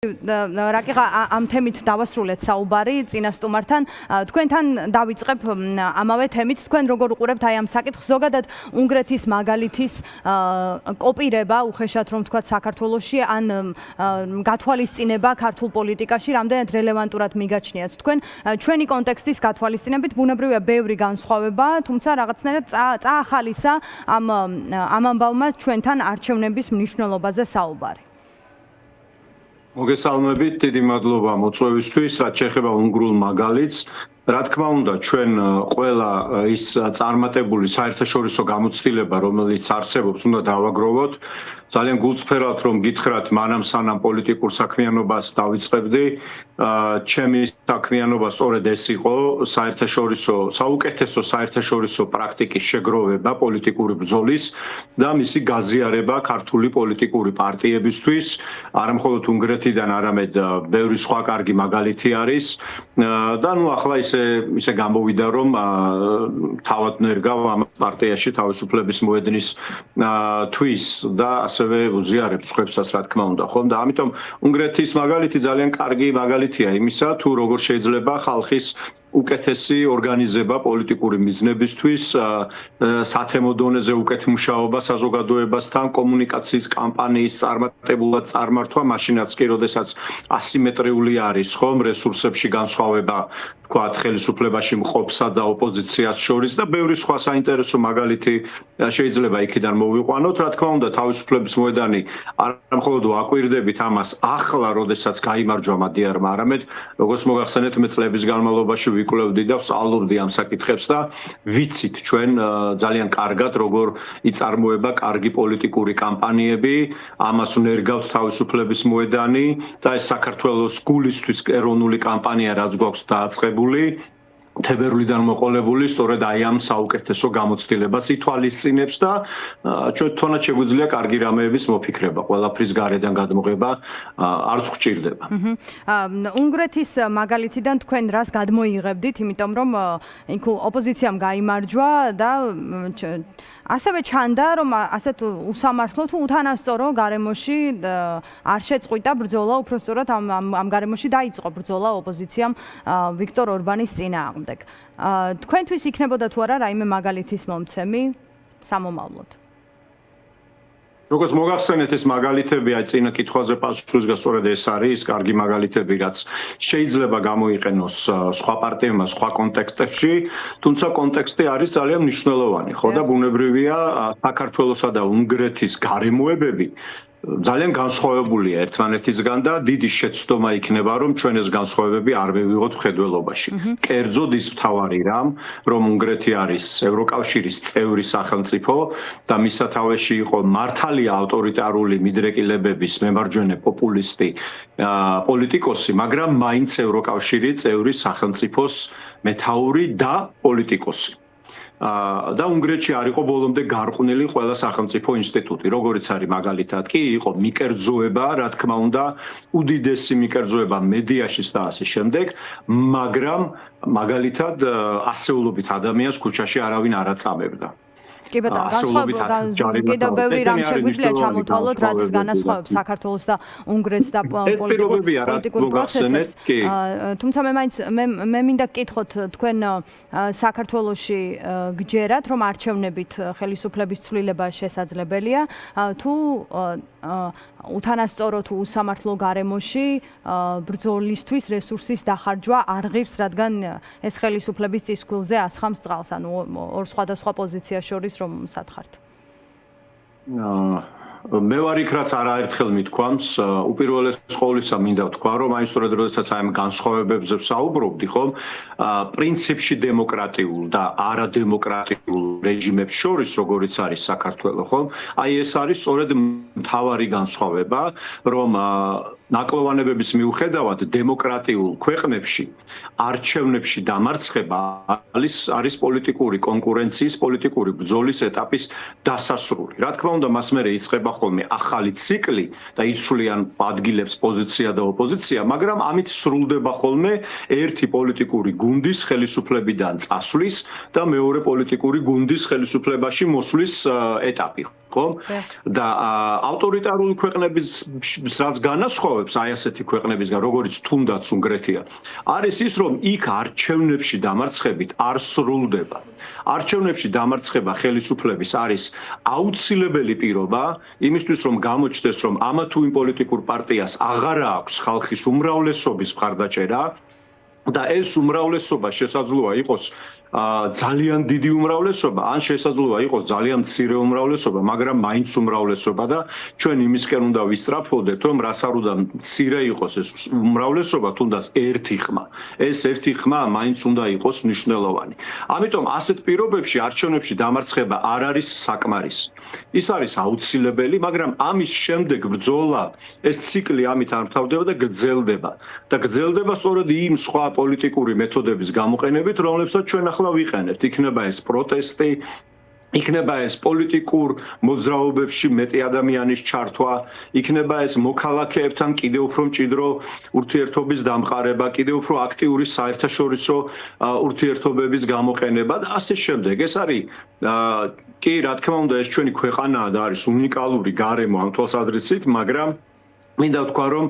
რაკიღა ამ თემით დავასრულეთ საუბარი წინა სტუმართან. თქვენთან დავიწყებ ამავე თემით. თქვენ როგორ უყურებთ აი ამ საკითხს? ზოგადად უნგრეთის მაგალითის კოპირება, უხეშად რომ ვთქვათ, საქართველოში ან გათვალისწინება ქართულ პოლიტიკაში რამდენად რელევანტურად მიგაჩნიათ თქვენ? ჩვენი კონტექსტის გათვალისწინებით ბუნებრივია ბევრი განსხვავება, თუმცა რაღაცნაირად წაახალისა ამ ამბავმა ჩვენთან არჩევნების მნიშვნელობაზე საუბარი. მოგესალმებით, დიდი მადლობა მოწვევისთვის, რაც შეეხება უნგრულ მაგალითს. Რა თქმა უნდა, ჩვენ ყველა ის წარმატებული საერთაშორისო გამოცდილება, რომელიც არსებობს, უნდა დავაგროვოთ. ძალიან გულწრფელად რომ გითხრათ, მანამ სანამ პოლიტიკურ საქმიანობას დავიწყებდი, ჩემი საქმიანობა სწორედ ეს იყო, საუკეთესო საერთაშორისო პრაქტიკის შეგროვება პოლიტიკური ბრძოლის და მისი გაზიარება ქართული პოლიტიკური პარტიებისთვის, არა მხოლოდ უნგრეთიდან, არამედ ბევრი სხვა კარგი მაგალითი არის და ახლა ისე გამოვიდა რომ თავად ნერგავ ამ პარტიაში თავისუფლების მოედნის თვის და ასევე უზიარებ ხვებსაც რა თქმა უნდა ხომ და ამიტომ უნგრეთის მაგალითი ძალიან კარგი მაგალითია იმისა თუ როგორ შეიძლება ხალხის უკეთესი ორგანიზება პოლიტიკური მიზნებისთვის, სათემო დონეზე უკეთ მუშაობა საზოგადოებასთან, კომუნიკაციის კამპანიის წარმატებულად წარმართვა, მაშინაც კი, როდესაც ასიმეტრიული არის ხომ რესურსებში განსხვავება, თქვათ, ხელისუფლებაში მყოფსა და ოპოზიციას შორის და ბევრი სხვა საინტერესო მაგალითი შეიძლება იქიდან მოვიყვანოთ. რა თქმა უნდა, თავისუფლების მოედანი არა მხოლოდ ვაკვირდებით ამას ახლა, როდესაც გაიმარჯვა მადიარმა, არამედ როგორც მოგახსენეთ, მე წლების განმავლობაში ვიკვლევდი და ვსწავლობდი ამ საკითხებს და ვიცით ჩვენ ძალიან კარგად როგორ იწარმოება კარგი პოლიტიკური კამპანიები, ამას უნერგავთ თავისუფლების მოედანი და ეს საქართველოს გულისთვის ეროვნული კამპანია რაც გვაქვს დააწყებული თებერვლიდან მოყოლებული სწორედ აი ამ საუკეთესო გამოცდილებას ითვალისწინებს და ჩვენ თვითონაც შეგვიძლია კარგი რამეების მოფიქრება, ყველაფრის გარედან გადმოღება არც გვჭირდება. უნგრეთის მაგალითიდან თქვენ რას გადმოიღებდით, იმიტომ რომ იქ ოპოზიციამ გაიმარჯვა და ასევე ჩანდა რომ ასეთ უსამართლო თუ უთანასწორო გარემოში არ შეწყვიტა ბრძოლა, უფრო სწორად ამ გარემოში დაიწყო ბრძოლა ოპოზიციამ ვიქტორ ორბანის წინააღმდეგ. თქვენთვის იქნებოდა თუ არა რაიმე მაგალითის მომცემი სამომავლოდ? როგორც მოგახსენეთ ეს მაგალითები აი წინა კითხვაზე პასუხს სწორედ ეს არის კარგი მაგალითები რაც შეიძლება გამოიყენოს სხვა პარტიებმა სხვა კონტექსტებში, თუმცა კონტექსტი არის ძალიან მნიშვნელოვანი, ხო და ბუნებრივია საქართველოსა და უნგრეთის გარემოებები ძალიან განსხვავებულია ერთმანეთისგან და დიდი შეცდომა იქნება რომ ჩვენ ეს განსხვავებები არ მივიღოთ მხედველობაში. კერძოდ ის მთავარი რამ, რომ უნგრეთი არის ევროკავშირის წევრი სახელმწიფო და მის სათავეში იყო მართალია ავტორიტარული მიდრეკილებების მემარჯვენე პოპულისტი პოლიტიკოსი, მაგრამ მაინც ევროკავშირის წევრი სახელმწიფოს მეთაური და პოლიტიკოსი. და უნგრეთში არ იყო ბოლომდე გარყვნილი ყველა სახელმწიფო ინსტიტუტი, როგორიც არის მაგალითად კი იყო მიკერძოება, რა თქმა უნდა, უდიდესი მიკერძოება მედიაში და ასე შემდეგ, მაგრამ მაგალითად ასეულობით ადამიანს ქუჩაში არავინ არ აწამებდა. კი ბატონო, კიდევ ბევრი რამ შეგვიძლია ჩამოთვალოთ, რაც განასხვავებს საქართველოს და უნგრეთს და პოლიტიკურ პროცესებს. თუმცა მე მინდა გკითხოთ, თქვენ საქართველოში გჯერათ, რომ არჩევნებით ხელისუფლების ცვლილება შესაძლებელია, თუ უთანასწორო თუ უსამართლო გარემოში ბრძოლისთვის რესურსის დახარჯვა არ ღირს, რადგან ეს ხელისუფლების წისქვილზე ასხამს წყალს, ანუ ორ სხვადასხვა პოზიციას შორის რომ სათხართ. მე ვარ იქ რაც არაერთხელ მithქვამს, უპირველეს ყოვლისა მინდა ვთქვა, რომ აი სწორედ როდესაც აი ამ განსხვავებებზე ვსაუბრობდი, ხომ, პრინციპში დემოკრატიულ და არადემოკრატიულ რეჟიმებს შორის, როგორიც არის საქართველო, ხომ, აი ეს არის სწორედ მთავარი განსხვავება, რომ ნაკლოვანებების მიუხედავად დემოკრატიულ ქვეყნებში არჩევნებში დამარცხება არის პოლიტიკური კონკურენციის, პოლიტიკური ბრძოლის ეტაპის დასასრული. რა თქმა უნდა, მას მერე იწყება ხოლმე ახალი ციკლი და იცვლიან ადგილებს პოზიცია და ოპოზიცია, მაგრამ ამით სრულდება ხოლმე ერთი პოლიტიკური გუნდის ხელისუფლებიდან წასვლის და მეორე პოლიტიკური გუნდის ხელისუფლებაში მოსვლის ეტაპი. ხომ? და ავტორიტარული ქვეყნების რაც განასხვავებს აი ასეთი ქვეყნებისგან, როგორც თუნდაც უნგრეთია, არის ის, რომ იქ არჩევნებში დამარცხებით არ სრულდება. არჩევნებში დამარცხება ხელისუფლების არის აუცილებელი პირობა იმისთვის, რომ გამოჩნდეს, რომ ამა თუ იმ პოლიტიკურ პარტიას აღარ აქვს ხალხის უმრავლესობის მხარდაჭერა და ეს უმრავლესობა შესაძლოა იყოს ძალიან დიდი უმრავლესობა, ან შესაძლოა იყოს ძალიან მცირე უმრავლესობა, მაგრამ მაინც უმრავლესობა და ჩვენ იმისკენ უნდა ვისწრაფოდეთ, რომ რას არ უნდა მცირე იყოს ეს უმრავლესობა, თუნდაც ერთი ხმა. ეს ერთი ხმა მაინც უნდა იყოს მნიშვნელოვანი. ამიტომ ასეთ პირობებში არჩევნებში დამარცხება არ არის საკმარისი. ის არის აუცილებელი, მაგრამ ამის შემდეგ ბრძოლა, ეს ციკლი ამით არ მთავრდება და გრძელდება. და გრძელდება სწორედ იმ სხვა პოლიტიკური მეთოდების გამოყენებით, რომლებსაც ჩვენ ახლა ვიყენებთ. იქნება ეს პროტესტი, იქნება ეს პოლიტიკურ მოძრაობებში მეტი ადამიანის ჩართვა, იქნება ეს მოქალაქეებთან კიდევ უფრო მჭიდრო ურთიერთობის დამყარება, კიდევ უფრო აქტიური საერთაშორისო ურთიერთობების გამოყენება და ასე შემდეგ. ეს არის კი, რა თქმა უნდა, ეს ჩვენი ქვეყანაა და არის უნიკალური გარემო ამ თვალსაზრისით, მაგრამ მინდა ვთქვა, რომ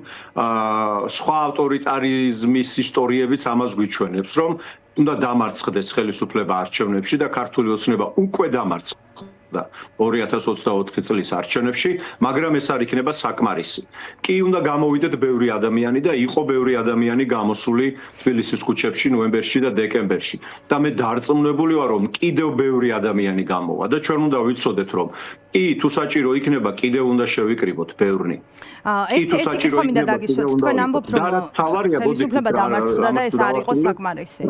სხვა ავტორიტარიზმის ისტორიებიც ამას გვიჩვენებს, რომ უნდა დამარცხდეს ხელისუფლება არჩევნებში და ქართული ოცნება უკვე დამარცხდა 2024 წლის არჩევნებში, მაგრამ ეს არ იქნება საკმარისი. კი უნდა გამოვიდეთ ბევრი ადამიანი და იყო ბევრი ადამიანი გამოსული თბილისის ქუჩებში ნოემბერში და დეკემბერში. და მე დარწმუნებული ვარ, რომ კიდევ ბევრი ადამიანი გამოვა და ჩვენ უნდა ვიცოდეთ, რომ კი თუ საჭირო იქნება, კიდევ უნდა შევიკრიბოთ ბევრნი. ერთი კითხვა მინდა დაგისვათ, თქვენ ამბობთ, რომ ხელისუფლება დამარცხდა და ეს არ იყო საკმარისი.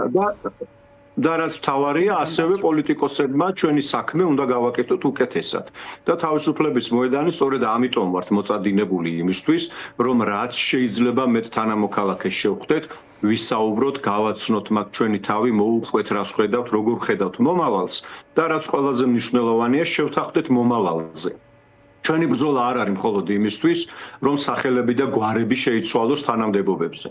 და რაც მთავარია, ასევე პოლიტიკოსებმა ჩვენი საქმე უნდა გავაკეთოთ უკეთესად. და თავისუფლების მოედანი სწორედ ამიტომ ვართ მოწადინებული იმისთვის, რომ რაც შეიძლება მეტ თანამოქალაქეს შევხვდეთ, ვისაუბროთ, გავაცნოთ მათ ჩვენი თავი, მოუყვეთ რას ხედავთ, როგორ ხედავთ მომავალს და რაც ყველაზე მნიშვნელოვანია, შევთანხმდეთ მომავალზე. ჩვენი ბრძოლა არ არის მხოლოდ იმისთვის, რომ სახელები და გვარები შეიცვალოს თანამდებობებზე.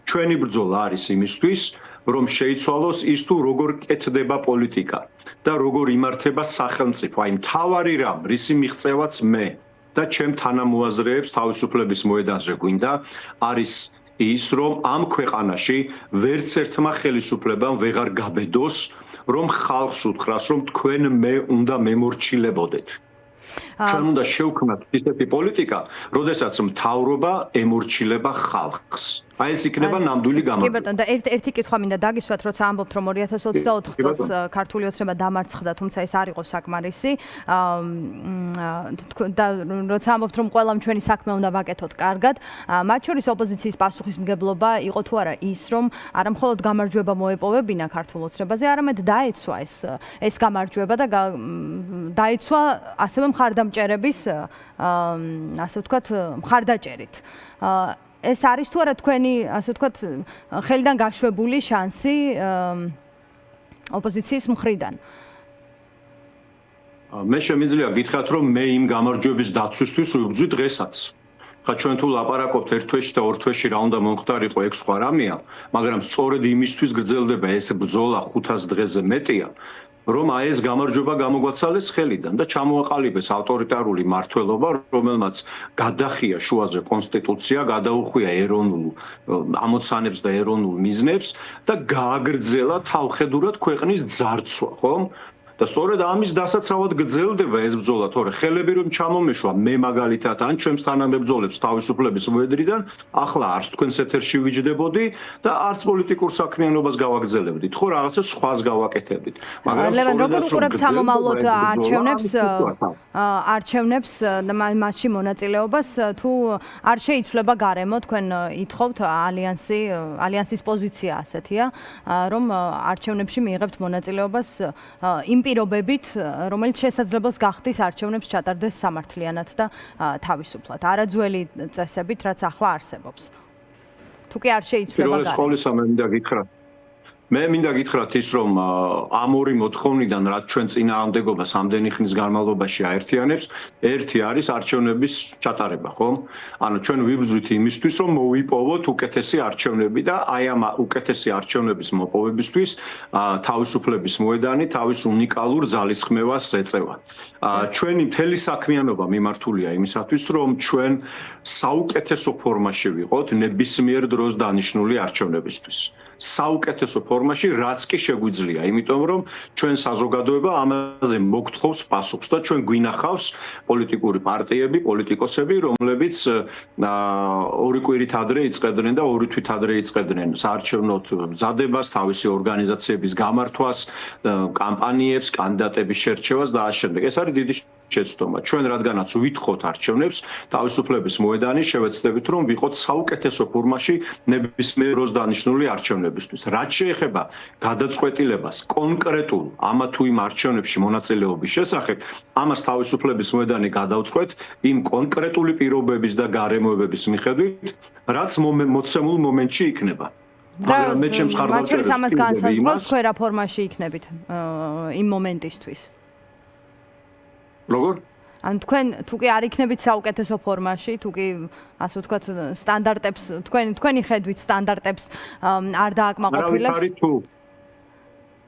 ჩვენი ბრძოლა არის იმისთვის, რომ შეიცვალოს ის თუ როგორ კეთდება პოლიტიკა და როგორ იმართება სახელმწიფო. აი მთავარი რამ, რისი მიღწევაც მე და ჩემ თანამოაზრეებს თავისუფლების მოედანზე გვინდა, არის ის, რომ ამ ქვეყანაში ვერც ერთმა ხელისუფლებამ ვეღარ გაბედოს, რომ ხალხს უთხრას, რომ თქვენ მე უნდა მემორჩილებოდეთ. ჩვენ უნდა შევქმნათ ისეთი პოლიტიკა, როდესაც მთავრობა ემორჩილება ხალხს. აი ეს იქნება ნამდვილი გამარჯვება. კი ბატონო, და ერთი კითხვა მინდა დაგისვათ, როცა ამბობთ, რომ 2024 წელს ქართული ოცნება დამარცხდა, თუმცა ეს არ იყო საკმარისი. და როცა ამბობთ, რომ ყველამ ჩვენი საქმე უნდა ვაკეთოთ კარგად, მათ შორის ოპოზიციის პასუხისმგებლობა იყო თუ არა ის, რომ არა მხოლოდ გამარჯვება მოეპოვებინა ქართულ ოცნებაზე, არამედ დაეცვა ეს გამარჯვება და დაეცვა ასევე მხარდამჭერების, ასე ვთქვათ, მხარდაჭერით. ეს არის თუ არა თქვენი, ასე ვთქვათ, ხელიდან გაშვებული შანსი ოპოზიციის მხრიდან? მე შემიძლია გითხრათ, რომ მე იმ გამარჯვების დაცვისთვის ვიბრძვი დღესაც. ხა ჩვენ თუ ლაპარაკობთ ერთ თვეში და ორ თვეში რა უნდა მომხდარიყო, ეგ სხვა რამეა, მაგრამ სწორედ იმისთვის გრძელდება ეს ბრძოლა 500 დღეზე მეტია, რომ აი ეს გამარჯვება გამოგვაცალეს ხელიდან და ჩამოაყალიბეს ავტორიტარული მართლობა, რომელმაც გადახია შუაზე კონსტიტუცია, გადაუხვია ეროვნულ ამოცანებს და ეროვნულ მიზნებს და გააგრძელა თავხედურად ქვეყნის ძარცვა, ხომ? და სწორედ ამის დასაცავად გრძელდება ეს ბრძოლა, თორე ხელები რომ ჩამომეშვა მე მაგალითად ან ჩემს თანამებრძოლებს თავისუფლების მოედნიდან, ახლა არც თქვენს ეთერში ვიჯდებოდი და არც პოლიტიკურ საქმიანობას გავაგრძელებდით, ხო რაღაცა სხვას გავაკეთებდით. მაგრამ ლევან, როგორ უყურებთ სამომავლოდ არჩევნებს და მასში მონაწილეობას, თუ არ შეიცვლება გარემო, თქვენ ითხოვთ ალიანსის პოზიცია ასეთია, რომ არჩევნებში მიიღებთ მონაწილეობას იმ პირობებით, რომელიც შესაძლებელს გახდის არჩევნებს ჩატარდეს სამართლიანად და თავისუფლად, არაძველი წესებით, რაც ახლა არსებობს. თუ კი არ შეიცვლება გარემო. პირველ ყოვლისა მე მინდა გითხრათ. მე მინდა გითხრათ ის, რომ ამ ორი მოთხოვნიდან, რაც ჩვენ წინააღმდეგობას ამდენი ხნის განმავლობაში აერთიანებს, ერთი არის არჩევნების ჩატარება, ხო? ანუ ჩვენ ვიბრძვით იმისთვის, რომ მოვიპოვოთ უკეთესი არჩევნები და აი ამ უკეთესი არჩევნების მოპოვებისთვის თავისუფლების მოედანი თავის უნიკალურ ძალისხმევას ეწევა. ჩვენი მთელი საქმიანობა მიმართულია იმისათვის, რომ ჩვენ საუკეთესო ფორმაში ვიყოთ ნებისმიერ დროს დანიშნული არჩევნებისთვის. საუკეთესო ფორმაში, რაც კი შეგვიძლია, იმიტომ რომ ჩვენ საზოგადოება ამაზე მოგთხოვს პასუხს და ჩვენ გვინახავს პოლიტიკური პარტიები, პოლიტიკოსები, რომლებიც ორი კვირით ადრე იწყებდნენ და ორი თვით ადრე იწყებდნენ საარჩევნო მზადებას, თავისი ორგანიზაციების გამართვას, კამპანიებს, კანდიდატების შერჩევას და ამ შემდეგ. ეს არის დიდი შეცდომა. ჩვენ რადგანაც ვითხოვთ არჩევნებს, თავისუფლების მოედანი შევეცდებით, რომ ვიყოთ საუკეთესო ფორმაში ნებისმიერ დროს დანიშნული არჩევნებისთვის. რაც შეეხება გადაწყვეტილებას კონკრეტულ ამა თუ იმ არჩევნებში მონაწილეობის შესახებ, ამას თავისუფლების მოედანი გადავწყვეტ იმ კონკრეტული პირობების და გარემოებების მიხედვით, რაც მოცემულ მომენტში იქნება. და მათ შორის ამას განსაზღვრავს, თქვენ რა ფორმაში იქნებით იმ მომენტისთვის. როგორ? ან თქვენ თუ კი არ იქნებით საუკეთესო ფორმაში, თუ კი ასე ვთქვათ, სტანდარტებს, თქვენი ხედვით სტანდარტებს არ დააკმაყოფილებს.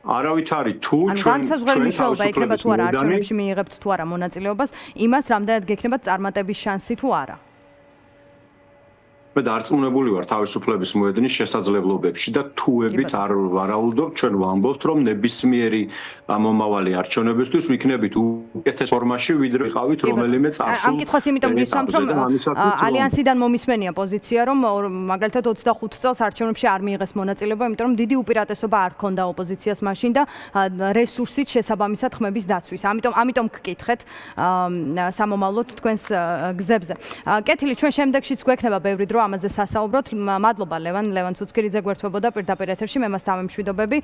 არავით არის თუ ჩვენ განსაზღვრელი მნიშვნელობა იქნება თუ არა არჩევნებში მიიღებთ თუ არა მონაწილეობას, იმას რამდენად გექნებათ წარმატების შანსი თუ არა. მე დარწმუნებული ვარ თავისუფლების მოედნის შესაძლებლობებში და თუებით არ ვარაუდობ, ჩვენ ვამბობთ, რომ ნებისმიერი მომავალი არჩევნებისთვის ვიქნებით უკეთეს ფორმაში, ვიდრე ვიყავით რომელიმე წარსულ. ამ კითხვას იმიტომ გისვამთ, რომ ალიანსიდან მომისმენია პოზიცია, რომ მაგალითად 25 წელს არჩევნებში არ მიიღეს მონაწილეობა, იმიტომ რომ დიდი უპირატესობა არ ჰქონდა ოპოზიციას მაშინ და რესურსით შესაბამისად ხმების დაცვის. ამიტომ გკითხეთ სამომავლოდ თქვენს გზებზე. კეთილი, ჩვენ შემდეგშიც გვექნება ბევრი დრო ამაზე სასაუბროთ. მადლობა ლევან ცუცქირიძე გვერდთვებოდა პირდაპირ ეთერში, მე მას დავემშვიდობები.